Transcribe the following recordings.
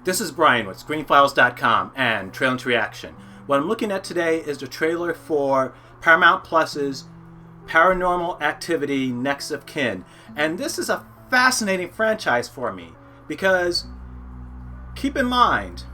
This is Brian with ScreenFiles.com and Trailer to Reaction. What I'm looking at today is the trailer for Paramount Plus's Paranormal Activity Next of Kin. And this is a fascinating franchise for me because, keep in mind,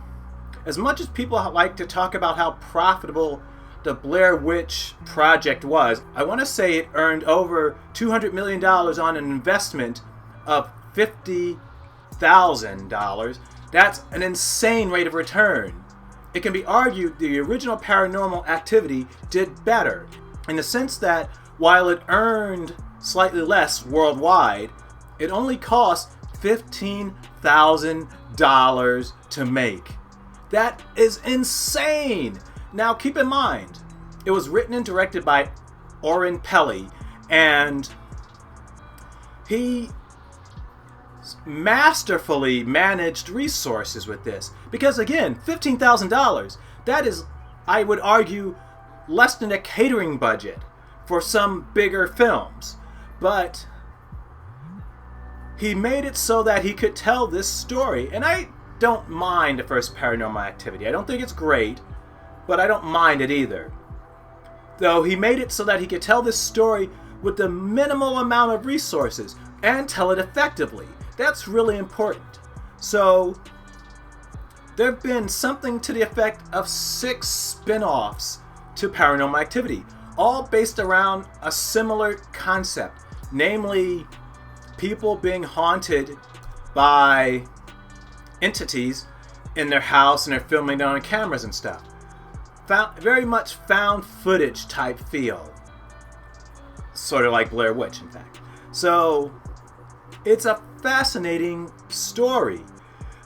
as much as people like to talk about how profitable the Blair Witch Project was, I want to say it earned over $200 million on an investment of $50,000. That's an insane rate of return. It can be argued the original Paranormal Activity did better, in the sense that while it earned slightly less worldwide, it only cost $15,000 to make. That is insane! Now keep in mind, it was written and directed by Oren Peli, and he masterfully managed resources with this. Because again, $15,000, that is, I would argue, less than a catering budget for some bigger films. But he made it so that he could tell this story. And I don't mind the first Paranormal Activity. I don't think it's great, but I don't mind it either. Though he made it so that he could tell this story with the minimal amount of resources and tell it effectively. That's really important. So there have been something to the effect of 6 spin-offs to Paranormal Activity, all based around a similar concept, namely people being haunted by entities in their house and they're filming it on cameras and stuff. Very much found footage type feel. Sort of like Blair Witch, in fact. So it's a fascinating story.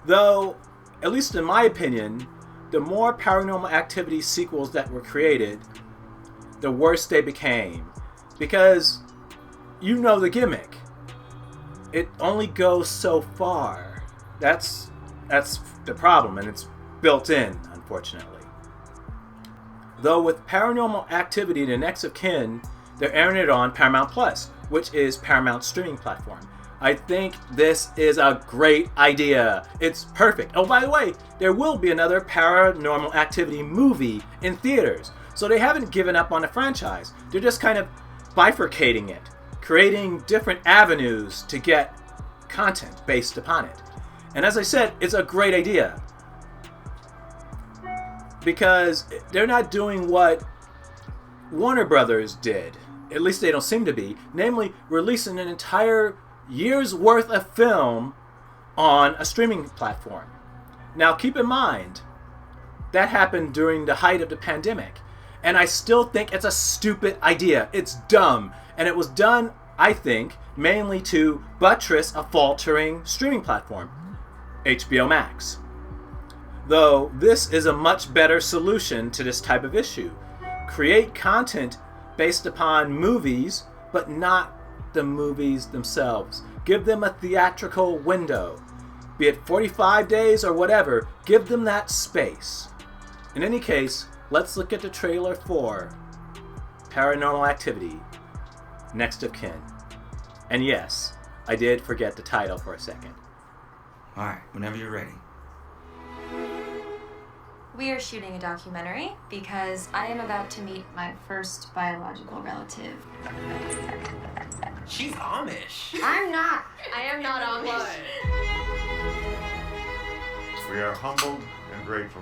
Though, at least in my opinion, the more Paranormal Activity sequels that were created, the worse they became. Because you know the gimmick. It only goes so far. That's the problem, and it's built in, unfortunately. Though with Paranormal Activity, the Next of Kin, they're airing it on Paramount Plus, which is Paramount's streaming platform. I think this is a great idea. It's perfect. Oh, by the way, there will be another Paranormal Activity movie in theaters. So they haven't given up on the franchise. They're just kind of bifurcating it, creating different avenues to get content based upon it. And as I said, it's a great idea. Because they're not doing what Warner Brothers did. At least they don't seem to be. Namely, releasing an entire year's worth of film on a streaming platform. Now keep in mind, that happened during the height of the pandemic. And I still think it's a stupid idea. It's dumb. And it was done, I think, mainly to buttress a faltering streaming platform, HBO Max. Though this is a much better solution to this type of issue. Create content based upon movies, but not the movies themselves. Give them a theatrical window. Be it 45 days or whatever, give them that space. In any case, let's look at the trailer for Paranormal Activity, Next of Kin. And yes, I did forget the title for a second. Alright, whenever you're ready. We are shooting a documentary because I am about to meet my first biological relative. She's Amish. I'm not. I am not Amish. We are humbled and grateful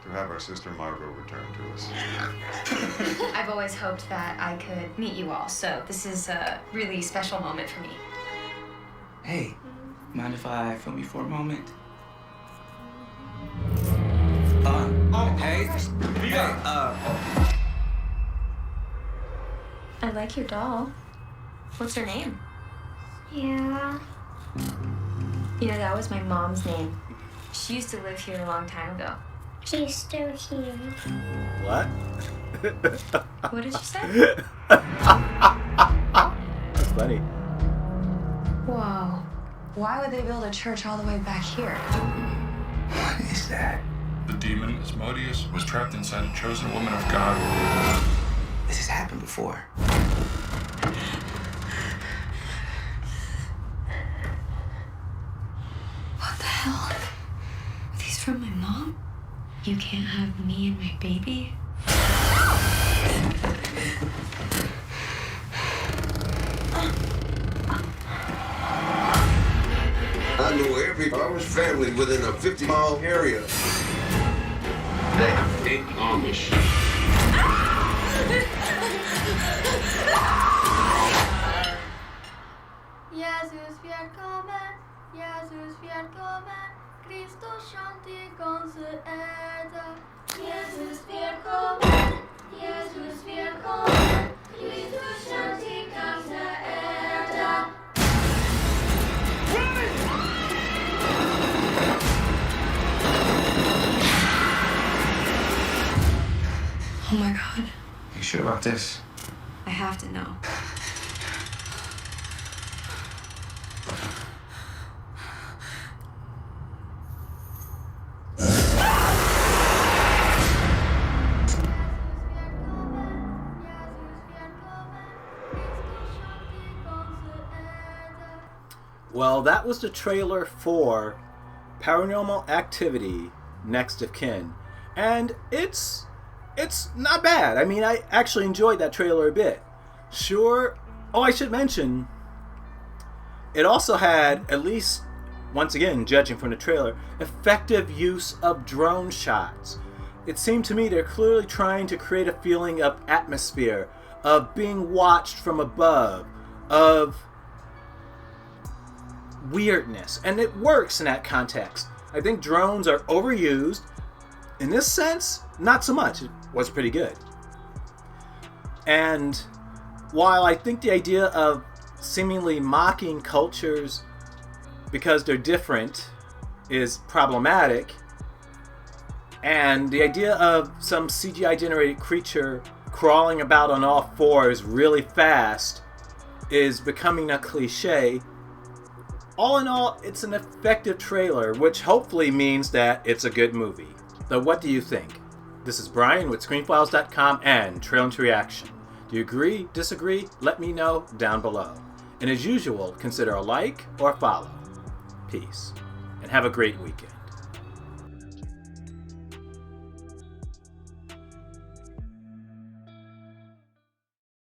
to have our sister Margot return to us. I've always hoped that I could meet you all, so this is a really special moment for me. Hey, mind if I film you for a moment? I like your doll. What's her name? Yeah. You know, that was my mom's name. She used to live here a long time ago. She's still here. What? What did you say? That's funny. Whoa. Why would they build a church all the way back here? What is that? The demon, Asmodeus, was trapped inside a chosen woman of God. This has happened before. What the hell? from my mom? You can't have me and my baby? I knew every Amish family within a 50-mile area. They ain't Amish. Jesus välkommen, Jesus välkommen, Kristus shanti konse äda. Jesus välkommen, Jesus välkommen, Kristus shanti konse äda. Oh my god. You sure about this? I have to know. Well, that was the trailer for Paranormal Activity Next of Kin. And it's not bad. I mean, I actually enjoyed that trailer a bit. Sure. Oh, I should mention, it also had, at least, once again, judging from the trailer, effective use of drone shots. It seemed to me they're clearly trying to create a feeling of atmosphere, of being watched from above, of weirdness. And it works in that context. I think drones are overused. In this sense, not so much. It was pretty good. And while I think the idea of seemingly mocking cultures because they're different is problematic, and the idea of some CGI generated creature crawling about on all fours really fast is becoming a cliche, all in all, it's an effective trailer, which hopefully means that it's a good movie. So what do you think? This is Brian with ScreenFiles.com and Trailer to Reaction. Do you agree, disagree? Let me know down below. And as usual, consider a like or a follow. Peace. And have a great weekend.